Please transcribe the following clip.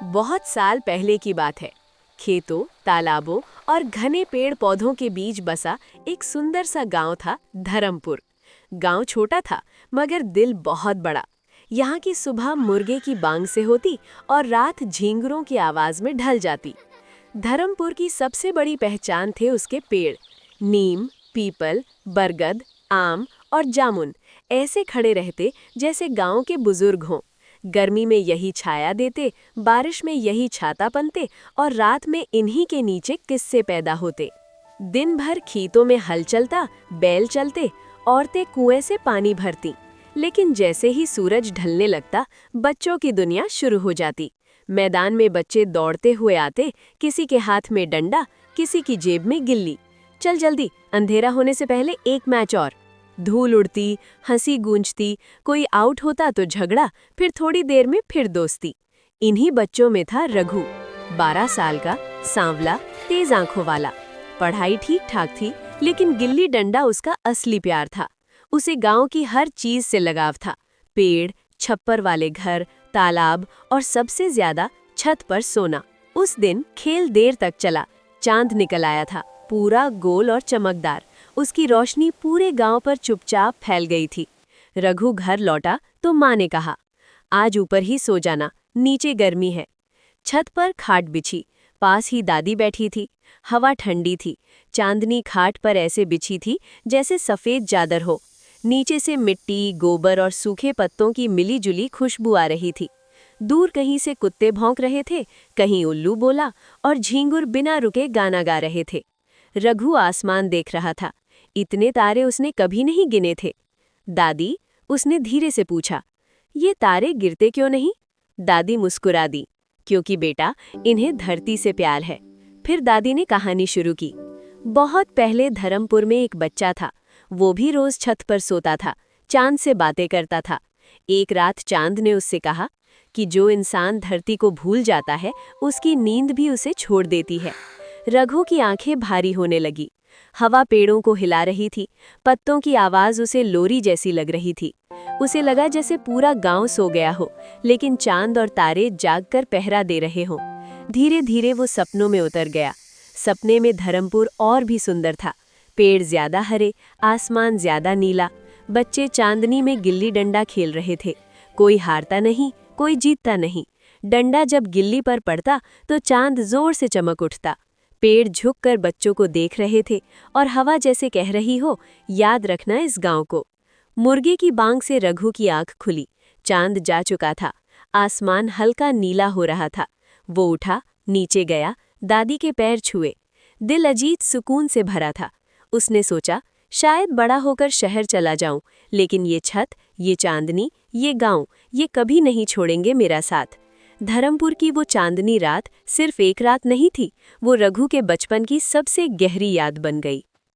बहुत साल पहले की बात है। खेतों, तालाबों और घने पेड़ पौधों के बीच बसा एक सुंदर सा गांव था, धर्मपुर। गांव छोटा था, मगर दिल बहुत बड़ा। यहाँ की सुबह मुर्गे की बांग से होती और रात झींगरों की आवाज में ढल जाती। धर्मपुर की सबसे बड़ी पहचान थे उसके पेड़। नीम, पीपल, बरगद, आम और जामुन ऐसे खड़े रहते जैसे गांव के बुजुर्ग हों। गर्मी में यही छाया देते, बारिश में यही छाता बनते और रात में इन्हीं के नीचे किस्से पैदा होते। दिन भर खेतों में हल चलता, बैल चलते, औरतें कुएं से पानी भरती। लेकिन जैसे ही सूरज ढलने लगता, बच्चों की दुनिया शुरू हो जाती। मैदान में बच्चे दौड़ते हुए आते, किसी के हाथ में डंडा, किसी की जेब में गिल्ली। चल जल्दी, अंधेरा होने से पहले एक मैच और। धूल उड़ती, हंसी गूंजती, कोई आउट होता तो झगड़ा, फिर थोड़ी देर में फिर दोस्ती। इन्हीं बच्चों में था रघु, 12 साल का, सांवला, तेज आंखों वाला। पढ़ाई ठीक ठाक थी, लेकिन गिल्ली डंडा उसका असली प्यार था। उसे गांव की हर चीज से लगाव था। पेड़, छप्पर वाले घर, तालाब और सबसे ज्यादा छत पर सोना। उस दिन खेल देर तक चला। चांद निकल आया था, पूरा गोल और चमकदार। उसकी रोशनी पूरे गांव पर चुपचाप फैल गई थी। रघु घर लौटा तो माँ ने कहा, आज ऊपर ही सो जाना, नीचे गर्मी है। छत पर खाट बिछी, पास ही दादी बैठी थी। हवा ठंडी थी, चांदनी खाट पर ऐसे बिछी थी जैसे सफेद चादर हो। नीचे से मिट्टी, गोबर और सूखे पत्तों की मिली-जुली खुशबू आ रही थी। दूर कहीं से कुत्ते भौंक रहे थे, कहीं उल्लू बोला और झींगुर बिना रुके गाना गा रहे थे। रघु आसमान देख रहा था। इतने तारे उसने कभी नहीं गिने थे। दादी, उसने धीरे से पूछा, ये तारे गिरते क्यों नहीं? दादी मुस्कुरा दी, क्योंकि बेटा, इन्हें धरती से प्यार है। फिर दादी ने कहानी शुरू की। बहुत पहले धर्मपुर में एक बच्चा था। वो भी रोज छत पर सोता था, चांद से बातें करता था। एक रात चांद ने उससे कहा कि जो इंसान धरती को भूल जाता है, उसकी नींद भी उसे छोड़ देती है। रघु की आंखें भारी होने लगी। हवा पेड़ों को हिला रही थी, पत्तों की आवाज उसे लोरी जैसी लग रही थी। उसे लगा जैसे पूरा गांव सो गया हो, लेकिन चांद और तारे जागकर पहरा दे रहे हों। धीरे धीरे वो सपनों में उतर गया। सपने में धर्मपुर और भी सुंदर था। पेड़ ज्यादा हरे, आसमान ज्यादा नीला। बच्चे चांदनी में गिल्ली डंडा खेल रहे थे। कोई हारता नहीं, कोई जीतता नहीं। डंडा जब गिल्ली पर पड़ता तो चांद जोर से चमक उठता। पेड़ झुककर बच्चों को देख रहे थे और हवा जैसे कह रही हो, याद रखना इस गांव को। मुर्गे की बांग से रघु की आंख खुली। चांद जा चुका था, आसमान हल्का नीला हो रहा था। वो उठा, नीचे गया, दादी के पैर छुए। दिल अजीब सुकून से भरा था। उसने सोचा, शायद बड़ा होकर शहर चला जाऊं, लेकिन ये छत, ये चांदनी, ये गांव, ये कभी नहीं छोड़ेंगे मेरा साथ। धर्मपुर की वो चांदनी रात सिर्फ एक रात नहीं थी, वो रघु के बचपन की सबसे गहरी याद बन गई।